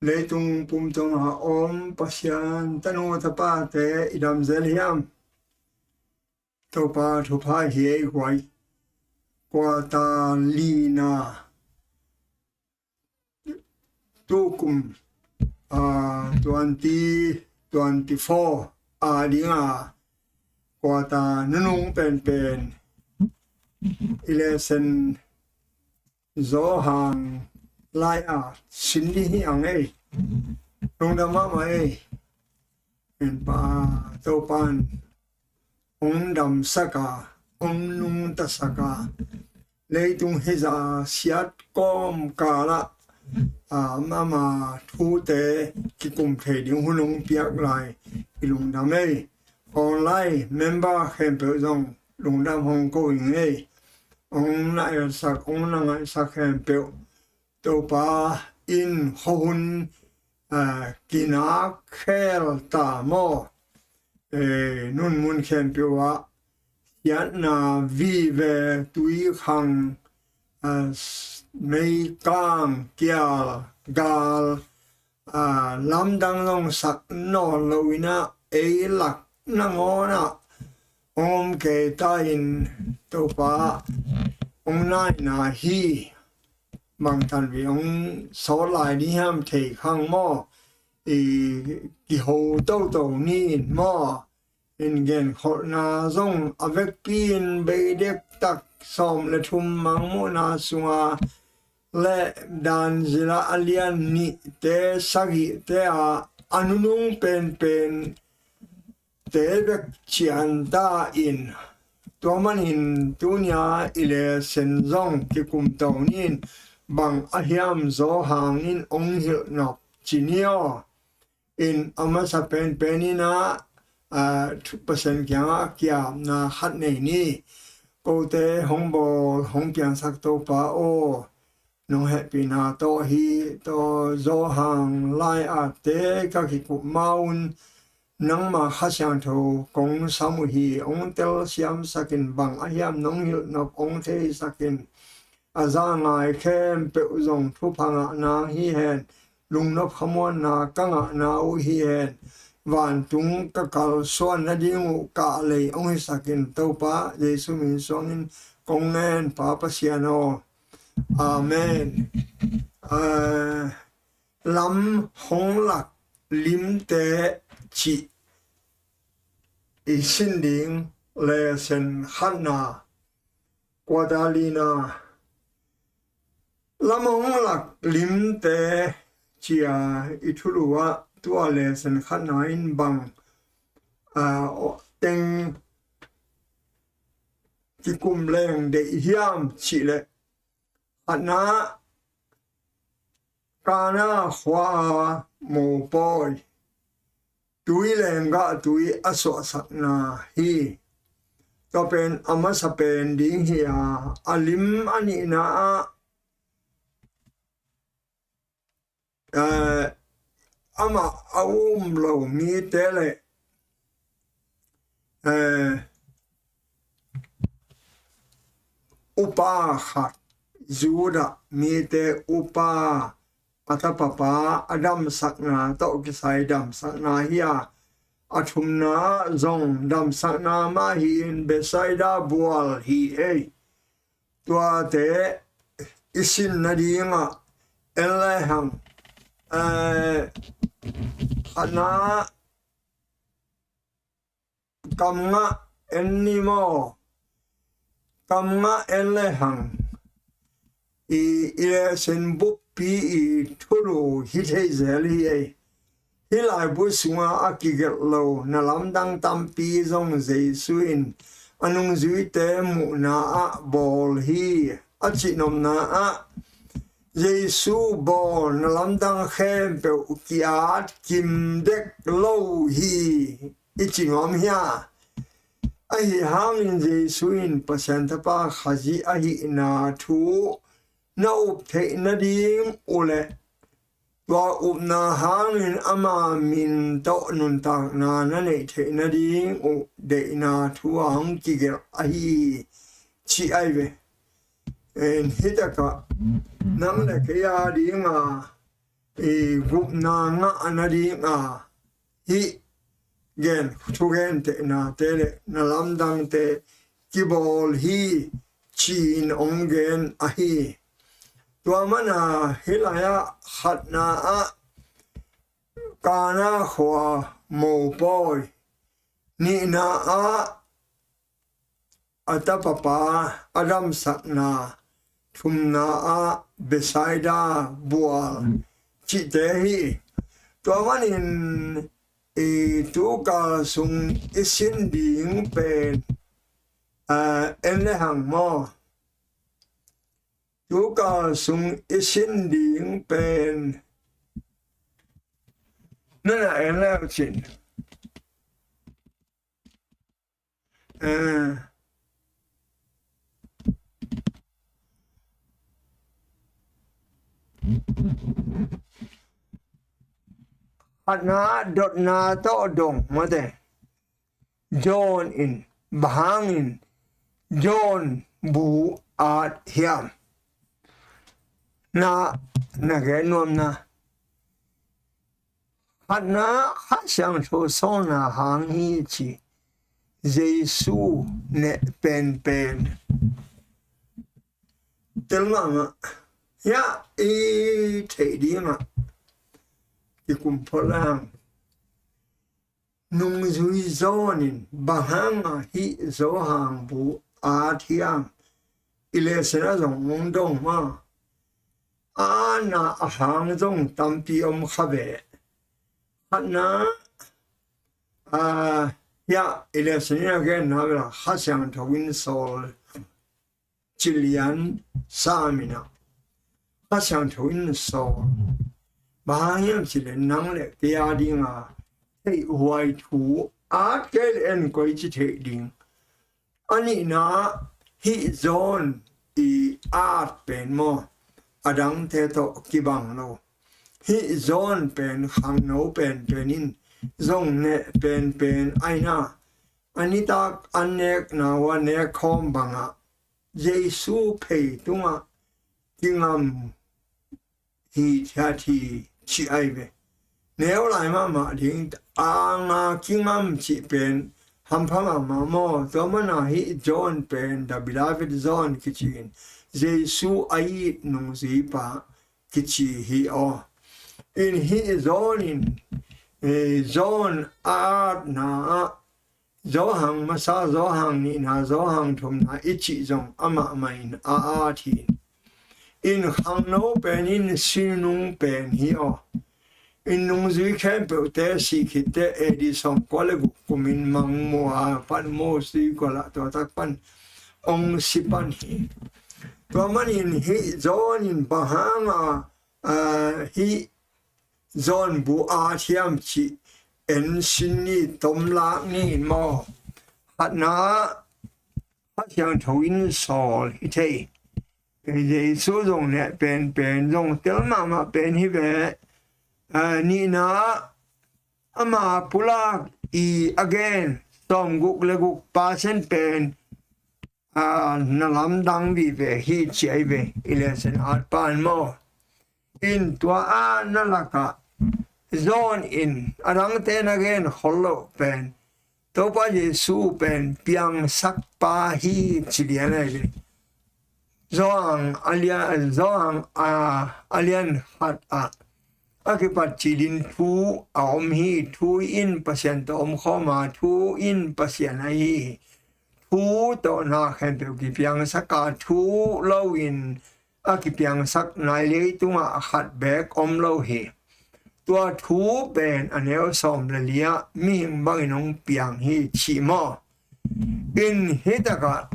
lấy tung pum tung ha om Pasian tanu thapa te idam ziahziah topa thupa hi quay qua ta lina tukum 2024 dinga qua ta nung pen ilesen zo hang lai sin đi ang ấy nung đam mai en pa to pan ông đam saka ông nung ta saka lấy tung hết ra siat com cả la mama tuate kikup thầy đi hun nung piak lại lung đam ấy online member khen biểu zong lung đam hong ko ấy ông lại sắc ông năng sắc khen biểu to pa in hun kingah khel ta mo nun mun khen biểu yan na vi về tui khang mấy kiang gal lam dang long sắc no loina ấy lạc na ngona om ke ta in to pa ông nai na hi bằng thành vì ông số lại đi ham thì khang mo cái hồ tàu ni mo in gen khopna zong avec pin be dek tak som le thum mang mo na sunga le dan zila alian ni te sagi te anunung pen te bek chian ta in toman in tunia ile sen zong kikup tau nin bang ahiam zo hang in ong hil nop chinio in amasa penina 2% kiang kia na hat nei ni ko te hong bo hong piang sak to pa o no happy na to hi to zo hang lai te ka kikup maun nang ma khasiang tho kong samu hi ong tel siam sakin bang ahiam nong hil nop ong the sakin aza ngai khem pe zong thu phanga na hi hen lung nop khamon na kanga na u hi hen van tung ka kal suan na ding ka le ong hi sakin to pa Jesu min songin kongen pa Pasian amen lam Honglak Limte chi sin ding le sen Cana Quadalina lam Honglak Limte chia itulua tua le sen Cana in bang teng kikum leng de hiam chi le Cana Cana hwa mo boy tui lenga tui aso sakna hi to pen amasa pen ding hi alim ani na ama aum lo mi tele upa khat juda mi te upa patapapa adam sakna to kisai dam sakna hiya athumna zong dam sakna ma hi in Bethesda bual hi tuate isin nadinga elehang Cana kingah enimo kingah elehang ile sen bupi thulu hithezeli hilai bu sunga akiget lo na lamdang tampi zong jesuin anung zui te mu na bol hi achinom na Jesu bol na lamdang khem pe kiat kim dek lo hi ichingom hia ai hangin Jesuin Pasian thapa khaji ahi na thu na up the na ding ole wa up na hangin ama min to nun tak na nei the na ding o de na thu ang ki ge ahi chi ai ve en hitaka nang le kaya di nga khopna nga anadi nga hi gen chugen te na te na lamdang te kibol hi chin ongen ahi tua mana hilaya khatna a Cana khwa mo boy ni na a atapapa adam sakna thumna a Bethesda bual chi te hi tua manin tu ka sung isin ding pen en le hang mo tu ka sung isin ding pen nana en le chin Dotna Dotna to dong mate John in bahangin John bu at hiam na genom na Dotna Pasian to sona hang hi chi Jesu ne pen telma ya thei di ma kikup polang nung zui zonin bahanga hi zo hang bu athiam ilesena zong dong ma ana ahang zong tampi khabe Cana ya ilesena gen na la Pasian to win sol Chilean samina Pasian to win sol bahayam chile nang le tia dinga hey wai thu art kel en koi chi the ding ani na hi zone art pen mo adang te to kibang no hi zone pen khang no pen penin zong ne pen aina anita anek na wa ne khom banga Jesu pei tunga kingam hi thati chi ai ve neo lai ma ding nga kingam chi pen ham phama ma mo zomana hi John pen the beloved zone kitchen Jesu ai nung zi pa kichi hi o in hi zone in zone art na zohang masa zohang ni na zohang thum na ichi zong ama main a thi in hang no pen in sinung pen hi o in nung zui camp te si khite edison kolegu kumin mang mo a pan mo si kola to tak pan ong sipan hi to man in hi zone in bahanga hi zone bu a thiam chi en sinni tom la ni mo Dotna Pasian to win sol ite Jesu zong ne pen zong tel ma pen hi ve ni na ama pula again tom guk le guk Pasian pen na lam dang vi ve hi chi ve ilesen at pan mo in tua na laka zone in arang ten again hollow pen to pa Jesu pen piang sak pa hi chilian ai zong alian hat akipat chilin thu hi thu in Pasian to khoma thu in Pasian ai thu to na khen pe ki piang saka thu lo in akipiang sak nai le tunga khat bek lo hi tua thu pen aneo som le lia mi bang nong piang hi chi mo in hitaka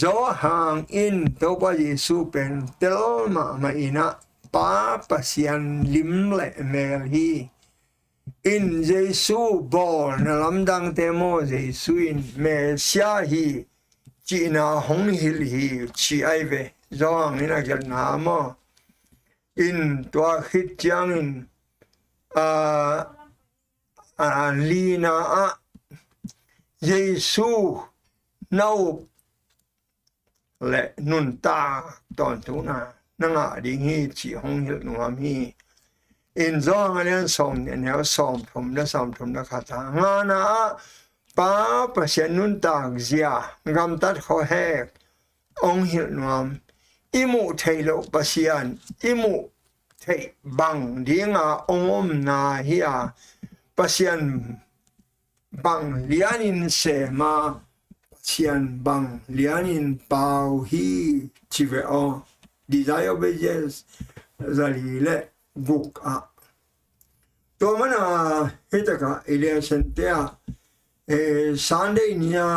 zo hang in to pa Jesu pen tel ma ina pa Pasian lim le mel hi in Jesu bol na lamdang te mo Jesu in me sia hi chi na hong hil hi chi ai ve zong ina gel na mo in tua khit chiang in lina a Jesu nau le nun ta ton tu na nga ding hi chi hong hil nuam hi in zong alian som neo som thum da khata ngana pa Pasian nun tak zia gam tat kho hek ong hil nuam imu thailo Pasian imu thei bang dinga ongom na hiya Pasian bang lianin se ma Pasian bang lianin pau hi chive o desire bejes zalile guk a to mana hitaka election tea Sunday nia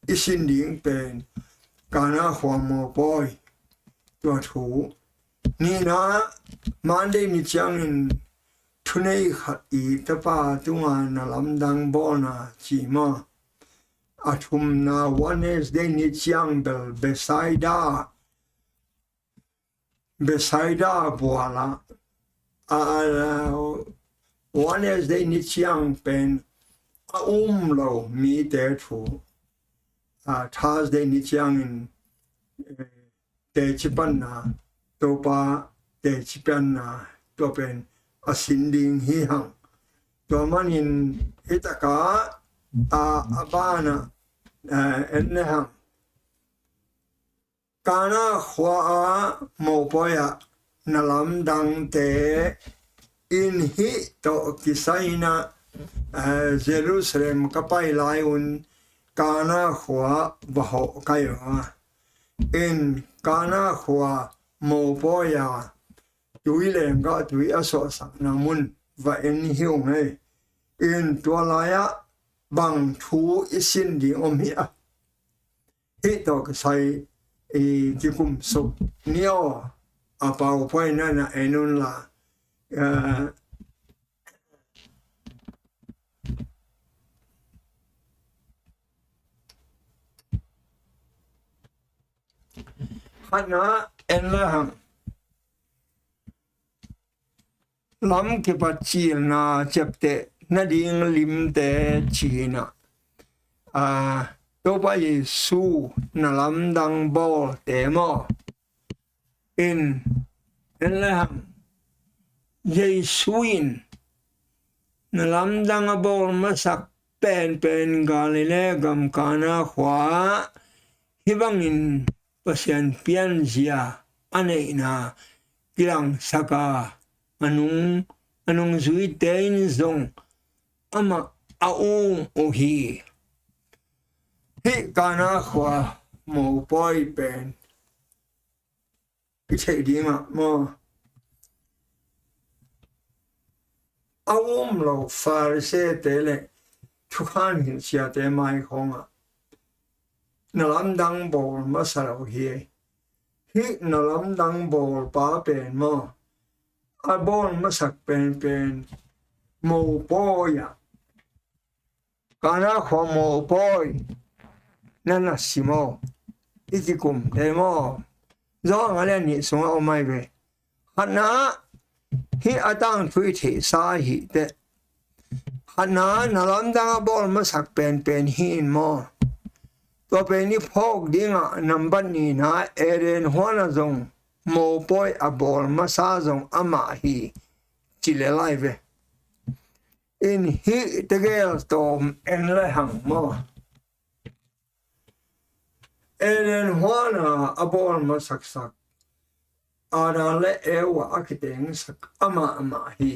isin ding pen Cana mo boy to thu ni na Monday ni chang in thunei khat I tapa tunga na lamdang bona chi ma athum na Wednesday ni chang bel Bethesda boala Wednesday ni chang pen lo mi te thu Thursday ni chang in te chipan na topa te chipan na topen asinding hi hang to manin hitaka abana enne hang Cana khwa mo poya nalam dang te in hi to kisaina Jerusalem kapai lai un Cana khwa baho kayo in Cana khwa mo poya tui lenga tui aso sak namun va en hiung he in tualaya bang thu isin di omia hi to sai kikum so nio apau poi na enun la hana en la hang lam ke pachil na chapte na ding limte china to ba Yesu na lam dang bol te mo in la hang Yesuin na lam dang bol masak pen galile gam Cana khwa hibangin Pasian pian zia anei na kiang saka anung zui tein zong ama ohi hi Cana khwa mo poi pen cái đi mà lo Pharisee te le thukan hin sia te mai khonga na lam dang bol ma sarau hi na lam dang bol pa pen mo a bol ma sak pen mo poya Cana khwa mo poi nana simo itikum te mo zong alian ni sunga o mai ve hana hi atang thui the sa hi te hana nalam dang bol ma sak pen hi in mo to pen ni phok dinga number ni na eren hona zong mo poi a bol ma sa zong ama hi chile lai ve in hi te gel tom en le hang mo eren hona a bol ma sak ara le ewa akiteng sak ama hi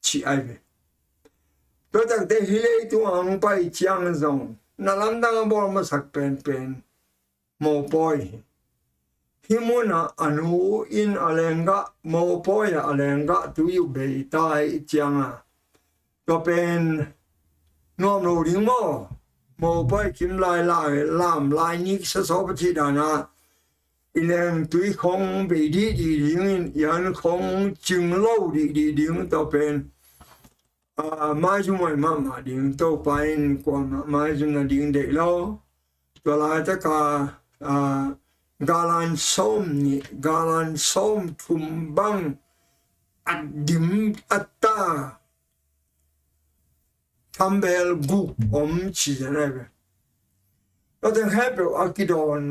chi ai ve to tak te hile tu ang pai chiang zong na lam dang bol ma sak pen mo poi himuna anu in alenga mo poi alenga tu yu be tai chianga to pen nom lo ding mo poi kim lai lam lai ni sa so pa chi da na ilen tui khong be di ding yan khong ching lo di ding to pen mai ju mai ma ding to pain kwa mai ju na ding de lo to la ta ka galan som thum bang adim atta thambel gu chi na ve to den hebe akidon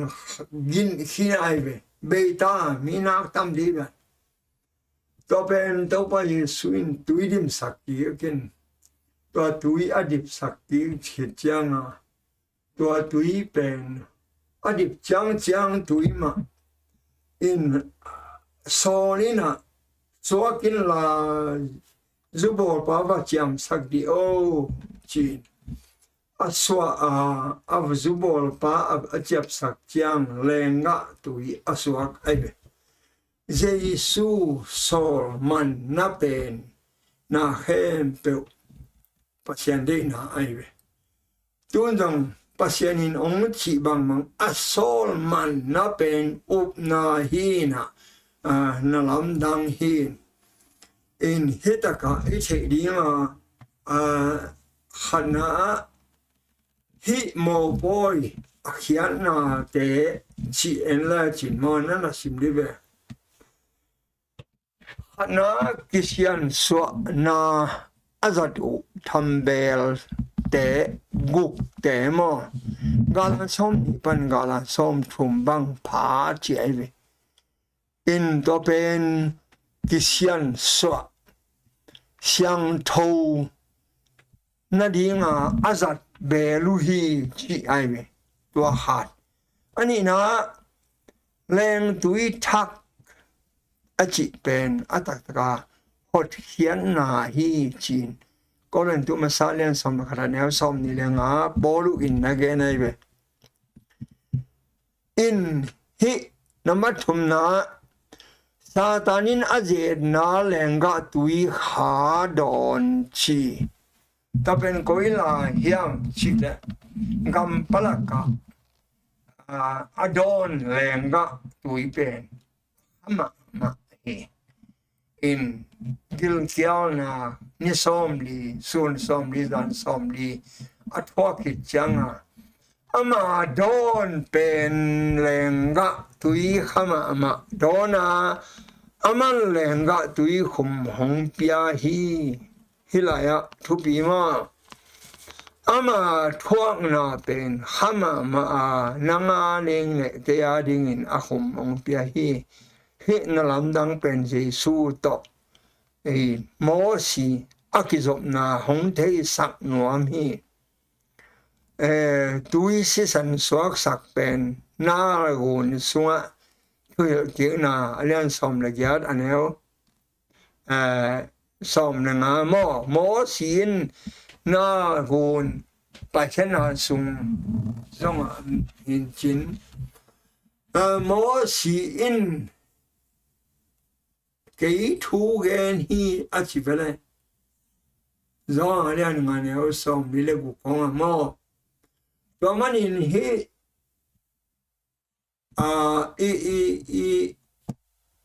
gin hin ai ve be ta mi nak tam di ba to pen to pa Yesu in tui dim sakti again to tui adip sakti chiang to tui pen adip chang tui ma in solina choakin la zubor pa va cham sakti o chin aswa av zubor pa ab achap sak chiang lenga tui aswak aibe Jesu sol man na pen na hem pe Pasian de na aibe tun dong Pasian in ong chi bang mang asol man na pen up na hi na na lam dang hi in hitaka iche di ma khana hi mo boy akhian na te chi en la chin mo na na sim de be khana kisian so na azatu thambel te guk te mo gala som ni pan gala som thum bang pha chi ai ve in to pen kisian so xiang thou na di nga azat belu hi chi ai ve to hat ani na leng tui thak achi pen ataka hot hian na hi chin có lần tụi mà sao lên xong mà khả năng xong thì là ngã bố lu in na cái này về in hi nắm bắt thùng na Satanin azet na lenga tui khá đòn chi ta bên coi là hiam chi lệ gam palaka adon lenga tui bên ama ma hi in gil kiao na ni som li sun som li dan som li atwa ki changa ama don pen lenga tui khama ama dona aman lenga tui khum hong pia hi hilaya thupi ma ama thuak na pen khama ma nanga ning le te a ding in a khum hong pia hi na lam dang pen Jesu to mo si akizop na hong thei sak nuam hi tui si san suak sak pen na gun sunga tui ki na alian som la gyat anel som na nga mo sin na gun pa chen na sung zong in chin mo si in cái thu gen hi a chi vele zong a lian nga ne o som mi le gu kong mo to man in hi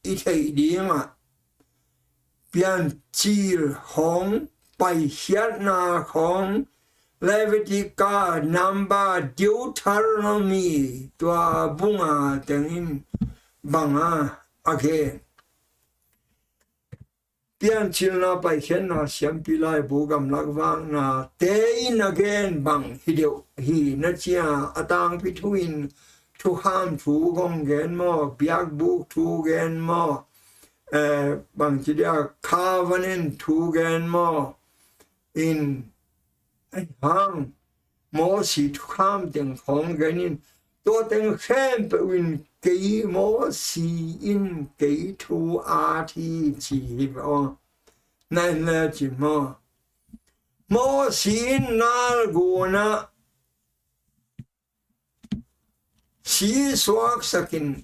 i thei di ma pian chil hong pai hiat na hong Levitica number Deuteronomy to bunga tengin banga again pian chil na pai khen na siam pi lai bu gam lak wang na te in again bang hi deu hi na chia atang pi thuin thu ham thu gong gen mo biak bu thu gen mo bang chi dia covenant thu gen mo in hang mo si thu ham teng khong gen in to teng khem pe win cái mô si in cái thu a thi chỉ o này là chỉ mô si in na guna si suak sakin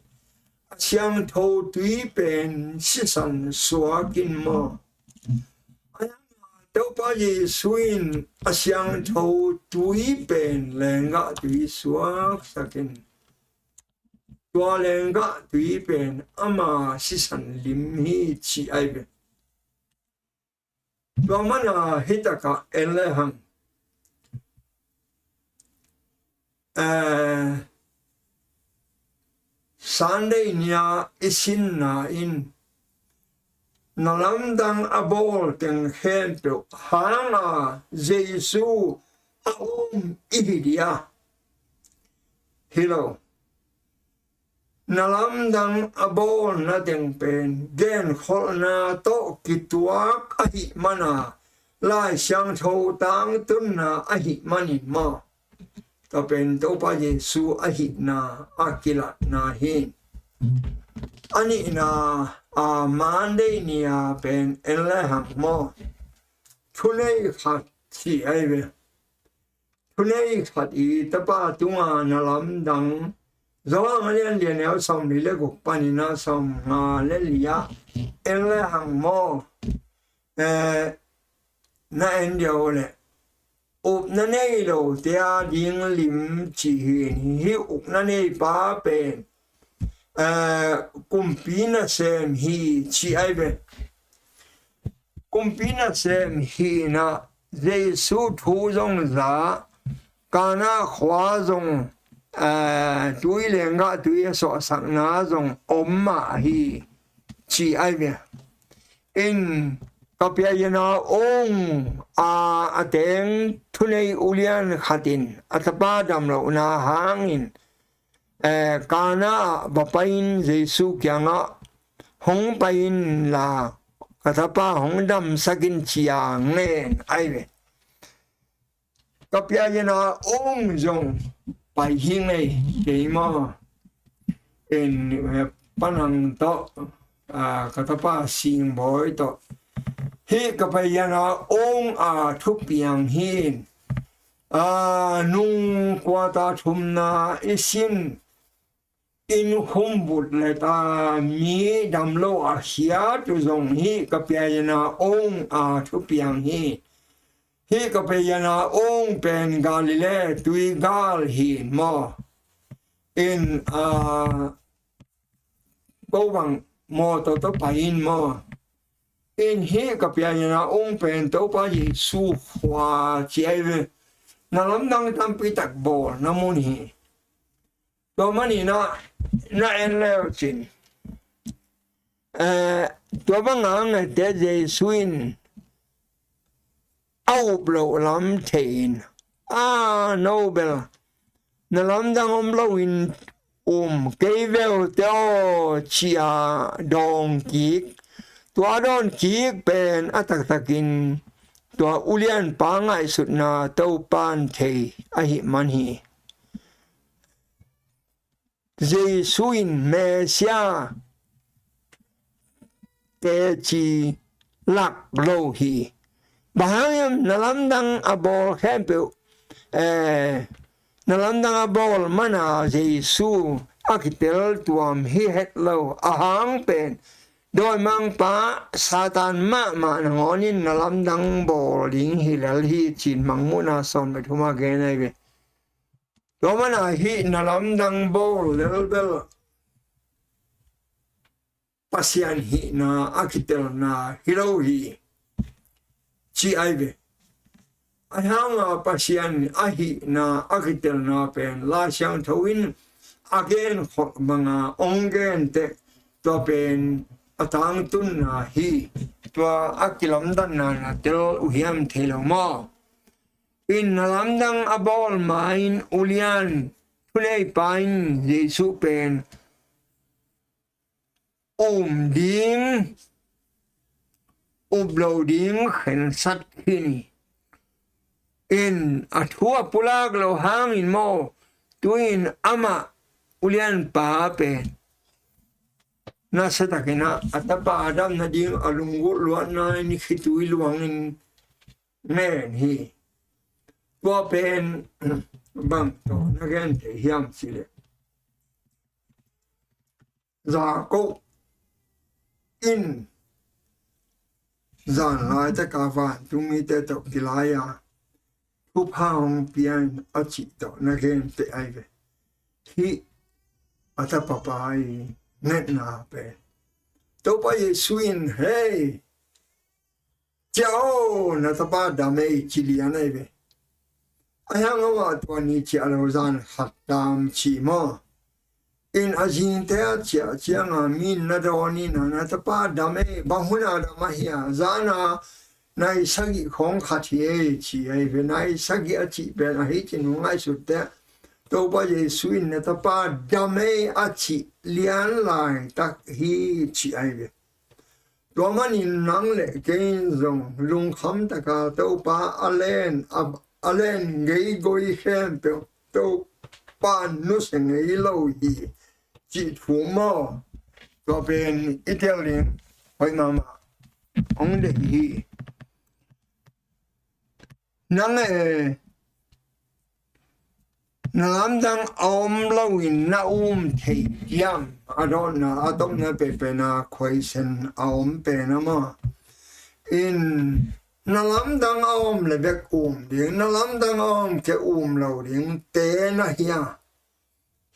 siang thâu tùy pen si san suakin mo đâu bao giờ suin siang thâu tùy pen lenga tùy suak sakin tua lenga tùy pen ama si san lim hi chi ai be tua mana hitaka ele hang Sunday nia isin na in nalamdang abol teng hento hana Jesu ihidia hello nalam dang abol na deng pen gen khopna to kituak ahi mana lai xiang chou tang tun na ahi mani ma to pen to pa Yesu ahi na akila na hin ani na mande ni pen enle ham mo thunei khat chi ai ve thunei khat I tapa tunga nalam dang zong alian lian leo som li le guk panina som nga le lia enle ham mo na en điều le up na nei lo tia ding lim chi hi up na nei pa pen kumpina sem hi chi ai ve kumpina sem hi na Jesu thu zong za Cana khwa zong tui lenga tui so sang na zong omma hi chi ai ve in kapia yana ong ateng thunei ulian khatin atapa dam lo na hangin Cana bapain Jesu kianga hong pain la atapa hong dam sakin chiang nen ai ve kapia yana ong zong pai hing nei ke ma in panang to katapa sing boy to hi kapia yana ong thu piang hin nung kwata thumna isin in humbut le ta mi dam lo hia tu zong hi kapia yana ong thu piang hi hi kapia yana ong pen galile tui gal hi mo in bawang mo to pain mo in hi kapia yana ong pen to pa Yesu khwa chiave na lam dang tam pi tak bo na mun hi to mani na en leo chin to bang ang te Jesu in au blo lam thein nobel na lam dang lo in kevel teo chia dong ki tua don ki pen atak takin tua ulian pa ngai sut na to pan thei ahi man hi Jesuin Mesia te chi lak lo hi bahayam nalamdang abol kempe nalamdang abol mana Jesu akitel tuam hi het lo ahang pen doi mang pa satan ma ngonin nalamdang bol ling hilal hi chin mangmuna son Bethesda genai be do mana hi nalamdang bol lel Pasian hi na akitel na hilo hi chi ai ve ahanga Pasian ahi na akitel na pen la siang thawin again mga ongen te to pen atang tun na hi to akilam dan na tel uhiam thelo mo in nalamdang abol main ulian tunay pain Jesu pen ding ublo ding khen sat hini in athua pulag lo hangin mo tuin ama ulian pa pen nasa takina atapa adam na ding alunggo luan na ni khitui luangin men hi tua pen bang to nagen te hiam sile za ko in zan lai ta ka van tumi te to kilaya thu phang pian achi to nagen te ai ve hi ata papai net na pe to pa Yesuin hey chao na ta pa da me chilian ai ve ayang wa to ni chi alozan khatam chi mo in azin te chia chianga min na doni na ta pa da me bahuna da mahia zana nai sagi khong khathi chi ai ve nai sagi achi pe na hi chi nu ngai su te tàu ba Giêsu in ta pa đamei a chỉ lian lại ta hi chỉ ai về tua man in nang lệ cái zong lung khăm ta cả tàu pa alen ngay goi khem tàu pa nu se ngay lâu hi chỉ thu mò tua bên Italian hỏi mà ông để hi nang nam dang lâu in na thầy yam Dotna Dotna pe na khoi sen pe na ma in na lam dang le bek ding na lam dang ke lâu ding te na hiya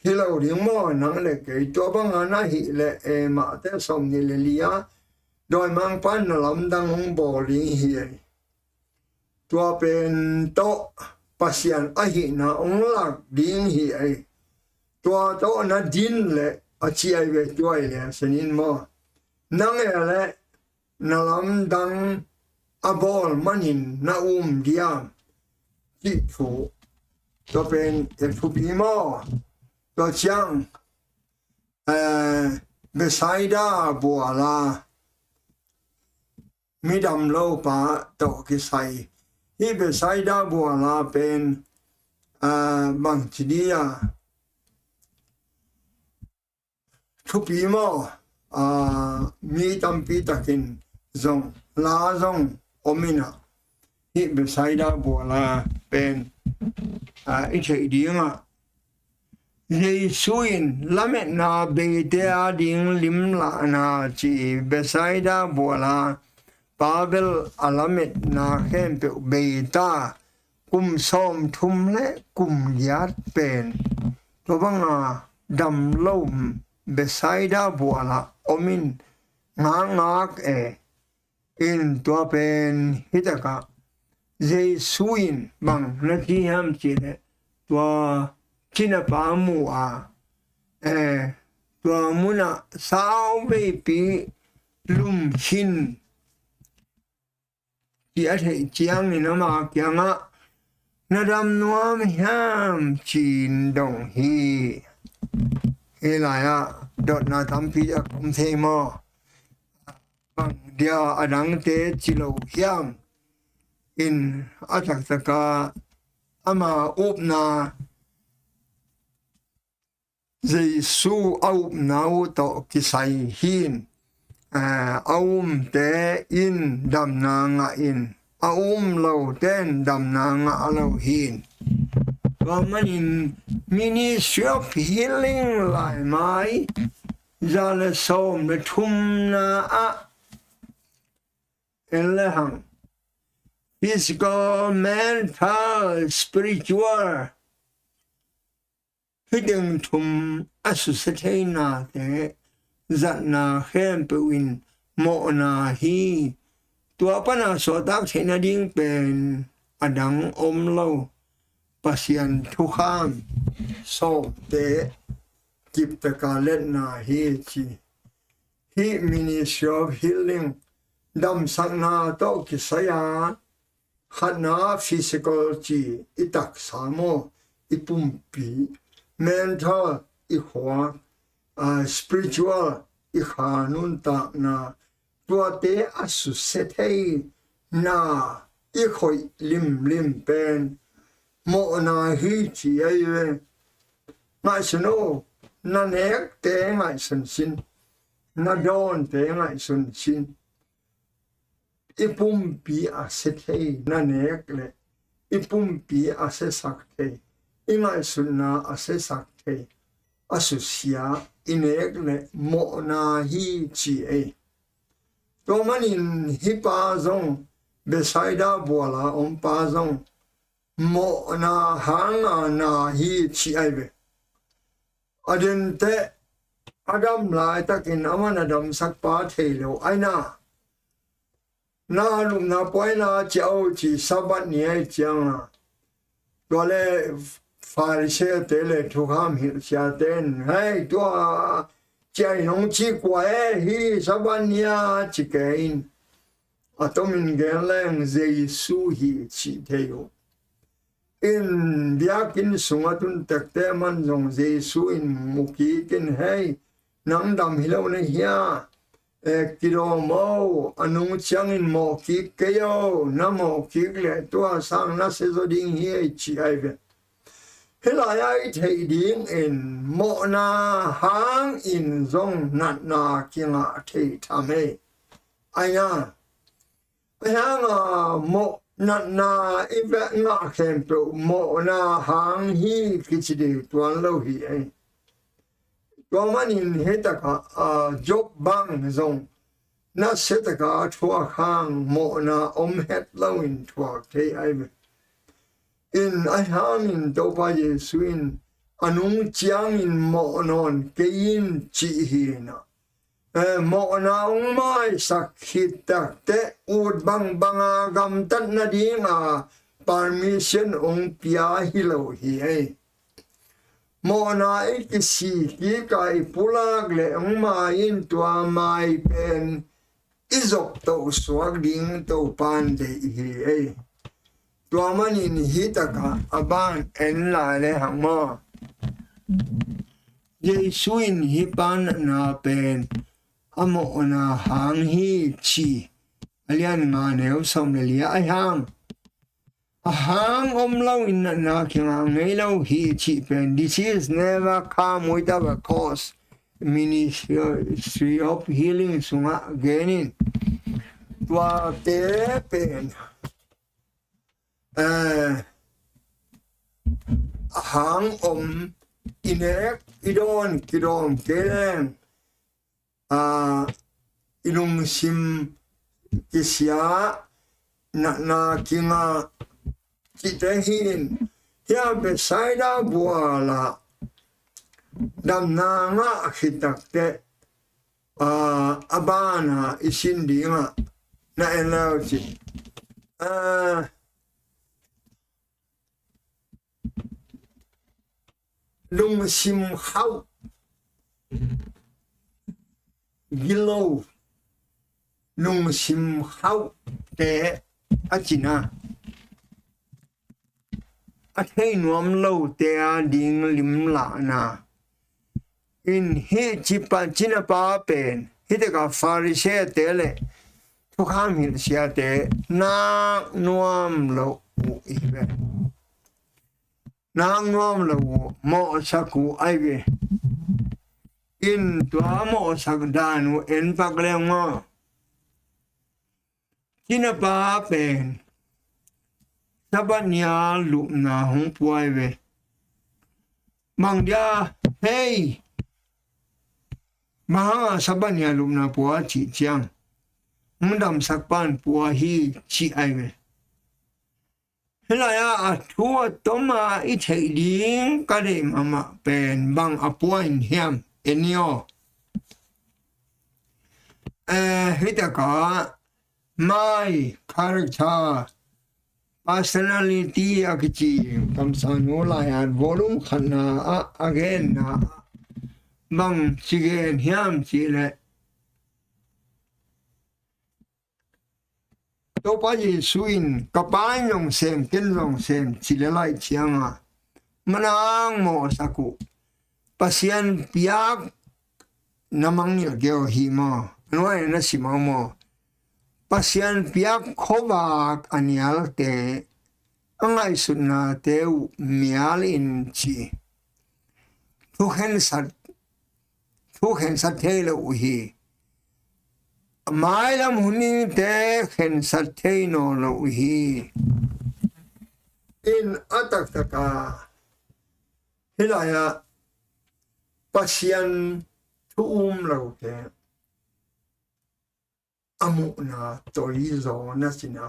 hi lâu ding mo nang le ke to bang na hi le ma te som ni le lia doi mang pan na lam dang bo ding hi tua pen to Pasian ahi na Honglak ding hi ai tua to na din le a chi ai ve tua le senin mo nang le na lam dang abol manin na diam chi thu to pen e thu pi mo to chiang Bethesda buala mi dam lo pa to ki sai hi Bethesda buala pen bang chidia thu pi mo mi tam pi takin zong la zong omina hi Bethesda buala pen i chei dinga Jesuin lamet na Bethesda ding lim la na chi Bethesda buala Babel alamet na khem pe beita kum som thum le kum yat pen to banga dam lom Bethesda buala omin ngak in to pen hitaka Jesuin bang na thi ham chi le to china pa mu to muna sao ve pi lum chin chia thể kiang ni nó mà kiang á nó đâm nuông ham chín đồng hi lại Dotna thăm phi cũng thế mà bằng dia adang te chilo kiang in atak taka ama upna Jesu upna to kisai hin te in dam na nga in lâu ten dam na nga lâu hin và mình ministry of healing lại mai ra là som là thum na ele hang physical mental spiritual khi đừng thum associate na thế giận na khem pe win mo na hi tua pa na so tak the na ding pen adang lâu Pasian thu kham so te kip ta ka let na hi chi hi ministry of healing dam sang na to ki saya khana physical chi itak samo ipumpi mental i khwa spiritual i khanun ta na tuate asusete na i khoi lim pen mo na hi chi ai ve ngai sno na nek te ngai sun sin na don te ngai sun sin ipum pi asete na nek le ipum pi ase sakte ingai sun na ase sakte asusia inek le mo na hi chi ai to manin hi pa zong Bethesda buala pa zong mo na hanga na hi chi ai ve adin te adam lai takin aman adam sak pa thelo aina na lum na poi na chao chi Sabbath ni ai chiang dole Pharisee te le thu kham hi sia ten hai to chai nong chi kwa hi Sabbath nia chi kein atomin geleng Jesu hi chi theo in biakin sungatun takte man zong Jesu in muki kin hey nang dam hilo na hiya kilo mo anung chang in mo ki kayo na mo ki le tua sang na se zo ding hi chi ai ve hela ai thei ding in mo na hang in zong nat na kingah thei thame aya aya mo nat na ibe nga khem to mo na hang hi kichide tuan lo hi ai Romanin hetaka job bang zong na setaka thua khang mo na het lawin thua te ai in ai hang in do pa Yesu in anung chiang in mo non ke in chi hi na mo na ong mai sakhit tak te ud bang banga gam tan na dinga permission ong pia hi lo hi ai mo na ikisi ki kai pulag le ong mai in tua mai pen izok to swag ding to pan de hi ai tua man in hitaka aban en la le hang mo Jesu in hi pan na pen amo na hang hi chi alian nga neu som le lia ai hang a hang lo in na kiang ngei lo hi chi pen this is never come without a cause ministry of healing sunga genin tuate pen hang inek kidon keleng ilung sim kisya na kingah Citehin ya Bethesda buala dam na nga khitakte abana isindi nga na enauchi lung sim hau gilo lung sim hau te achina a thei nuam lo te a ding lim la na in hi chipa china pa pen hi te ka farise te le thu kham hi sia te na nuam lo i ve na nuam lo mo saku ai ve in tua mo sak danu en pak le ngo china pa pen Sabbath nia lu na hong puai ve mang dia hey ma Sabbath nia lu na pua chi chiang mundam sakpan pua hi chi ai ve hela ya a thua toma I thei ding ka de mama pen bang a puan hiam enio hitaka mai character personality akichi kamsano la yan volume khana again na bang chigen hiam chile to pa Yesu in kapan yong sem ken long sem chile lai chianga manang mo saku pasian piak namang ni geo hi mo noi na si mo Pasian piak khowak anial te angai sunna te mial in chi thu hen sat te lo hi mai lam huni te hen sat te no lo hi in atak taka hilaya pasian lo te amu na toi zo na sina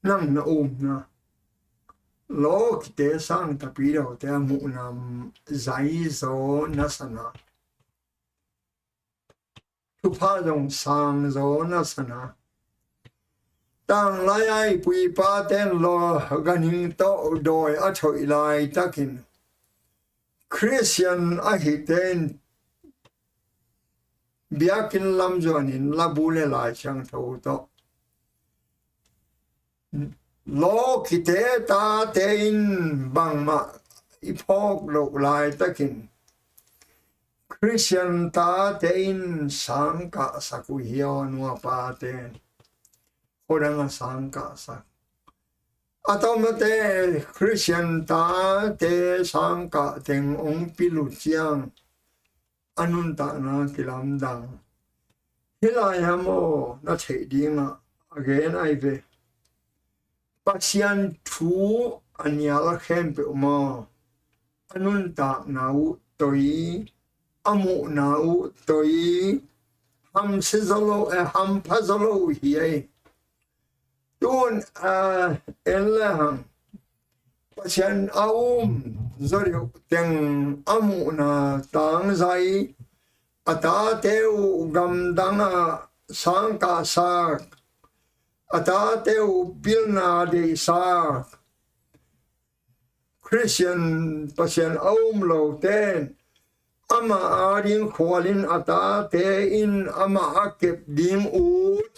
nang na na lo kite sang tapi ro te amu na zai zo na sana tu pa dong sang zo na sana tang lai ai pui pa ten lo ganing to doi a choi lai takin Christian a hiten biakin lam zonin labule lai chang tho to lo ki te ta te in bang ma ipok lo lai takin Christian ta te in sang ka saku hion wa pa ten orang sang ka sak atau mate Christian ta te sang ka teng ong pilu chiang anun ta na kilam dang hilai hamo na thei dinga again ai ve Pasian thu anyal khem pe ma anun ta nau toi amu nau toi ham sizalo ham phazalo hi tun elham Pasian zori teng amu na tang zai ata teu gam danga sang ka sak ata teu pilna de sak Christian Pasian lo ten ama arin khwalin ata te in ama akep ding ut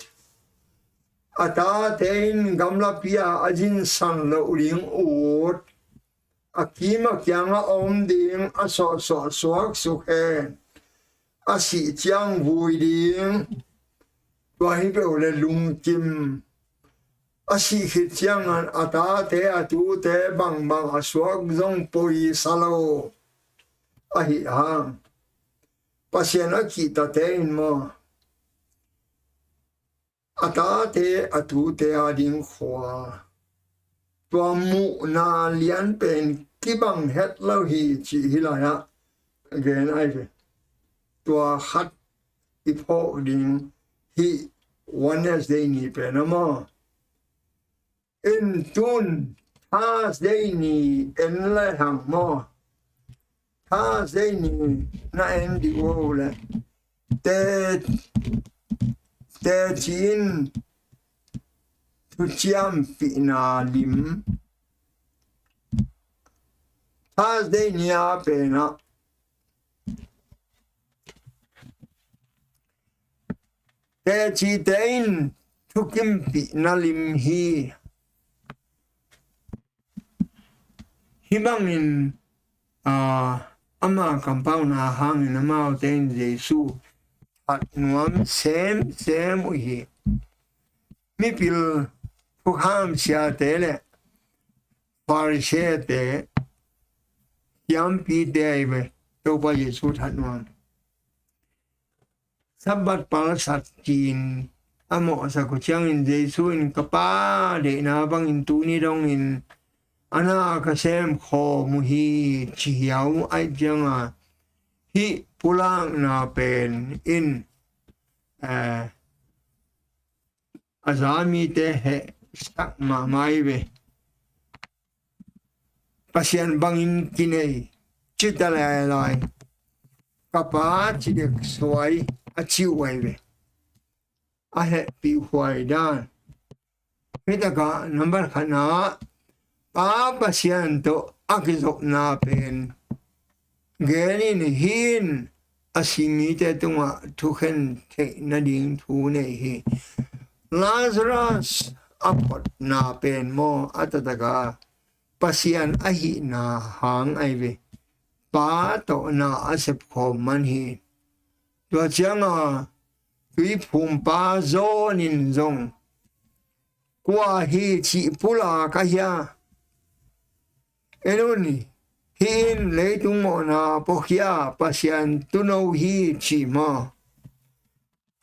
ata te in gamla pia ajin san lo ring ut akima kianga ding aso so suak sukhen asi chiang vui ding tuai be ole lung kim asi khit chiang an ata te atu te bang bang asuak zong poi salo ahi hang Pasian aki ta te in mo ata te atu te ading khwa tua mu na lian pen kibang het lo hi chi hilaya again ai ve tua khat ipo ding hi Wednesday ni penama in tun Thursday ni en le ham mo Thursday ni na en di ole te chin tu chiam pi na lim Thursday ni a pe na te chi tein tu kim pi na lim hi bang in ama compound na hang in ama ten Jesu at nuam sem hi mi pil pu ham sia te le farishe te yam pi deve to ba Jesu that nuam Sabbath pal sat kin amo sa ko chiang in Jesu in kapa de na bang in tu ni dong in ana ka sem kho mu hi chi yau ai janga hi pulang na pen in azami te he sak ma mai ve Pasian bangin kinei chitala lai kapa chi dek swai a chi wai ve a he pi huai dan pitaka number khana pa Pasian to akizok na pen genin hin asimi te tunga tukhen te nading tu neih Lazarus apot na pen mo atataga Pasian ahi na hang ai ve pa to na asep khom man hi to changa tui phum pa zonin zong kwa hi chi pula ka ya enoni hin leitung mo na pohya Pasian tuno hi chi ma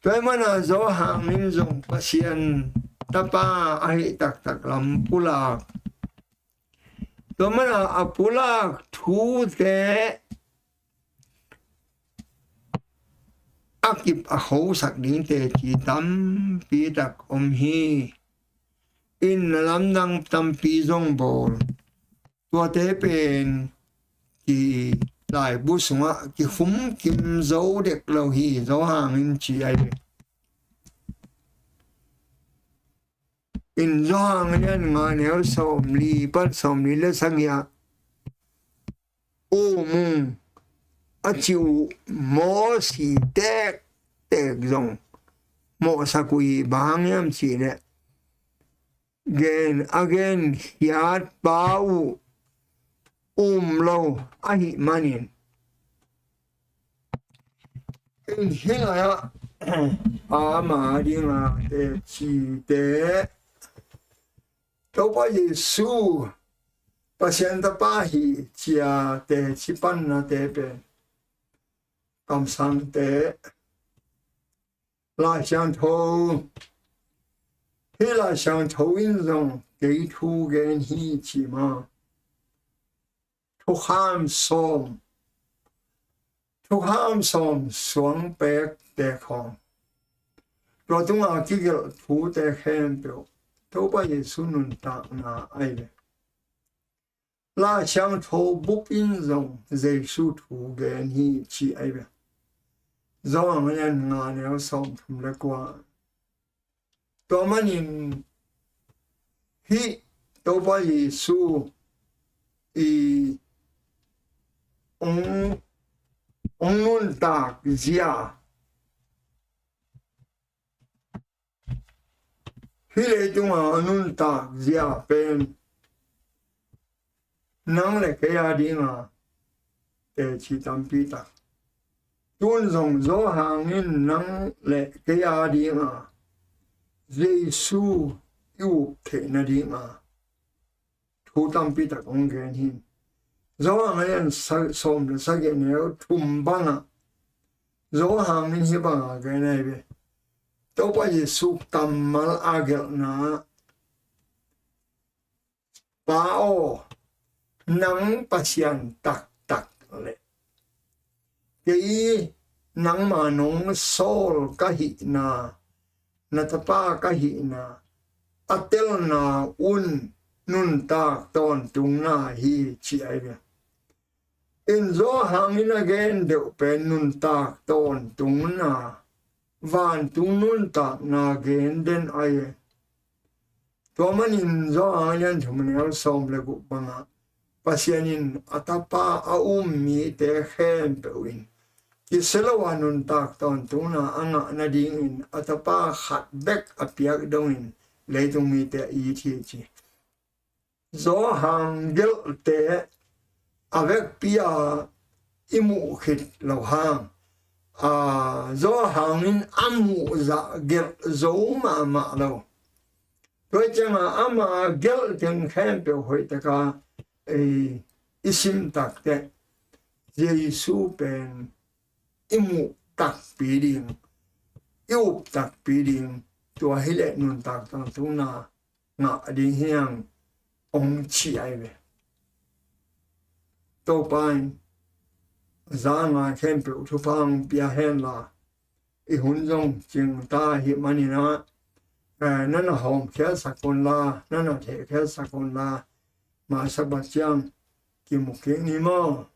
toy mana zo hang nin zong Pasian tapa ai tak lam pula to mana apula thu te akip a ho sak ding te chi tam pi tak hi in lam nang tam pi zong bol tuate pen ki lai bu sunga ki khum kim zo dek lo hi zo hang in chi ai in zo hang yan nga neo som li le sang ya o mung a chiu mo si tek zong mo sa kui bang yam chi ne gen again hiat bau lo ahi manin in hilaya ama dinga te chi te to pa Yesu Pasian ta pa hi chia te chi pan na te pe kam sang te la xiang thou hi la xiang thou in zong gei thu gen hi chi ma thu ham som suang pek te khong rồi tung a ki gel thu te khen pe to pa Yesu nun ta na ai le la xiang thou buk in zong Giêsu thu gen hi chi ai le zong yan nga ne som thum le kwa to manin hi to pa Yesu i ông nun tak zia hi le tung a nun tak zia pen nang le ke ya di nga te chi tam pi tak tun zong zo hang in nang le ke ya di nga Giêsu yu thể na di nga thu tam pi tak ong gen hin zo hang yan som le sa ge ne thum banga zo hang in hi banga ge nei be to pa Yesu tam mal agel na pa o nang Pasian tak le cái nang mà nong sol ka hi na tapa ka hi na atel na nun tak ton tung na hi chi ai be in zo hang in again de pen nun tak ton tung na van tung nun tak na gen den ai to man in zo hang yan thum ne som le gu banga Pasianin atapa a mi te khen pe win ki selawa nun tak ton tung na anga na ding in atapa khat bek apiak dong in leitung mi te i thi chi zo hang gel te avec pia imu khit lo hang a zo hang in amu za gel zo ma lo rồi chăng ama gel ten khen pe hoi ta ka isim tak te Giêsu pen imu tak pi ding iup tak pi ding tua hile nun tak tang tu na nga ding hiang ong chi ai ve to pain za nga khen pe thu phang pia hen la i hun jong ching ta hi mani na nana hom khia sakon la nana the khia sakon la ma Sabbath chiang ki mu ke ni mo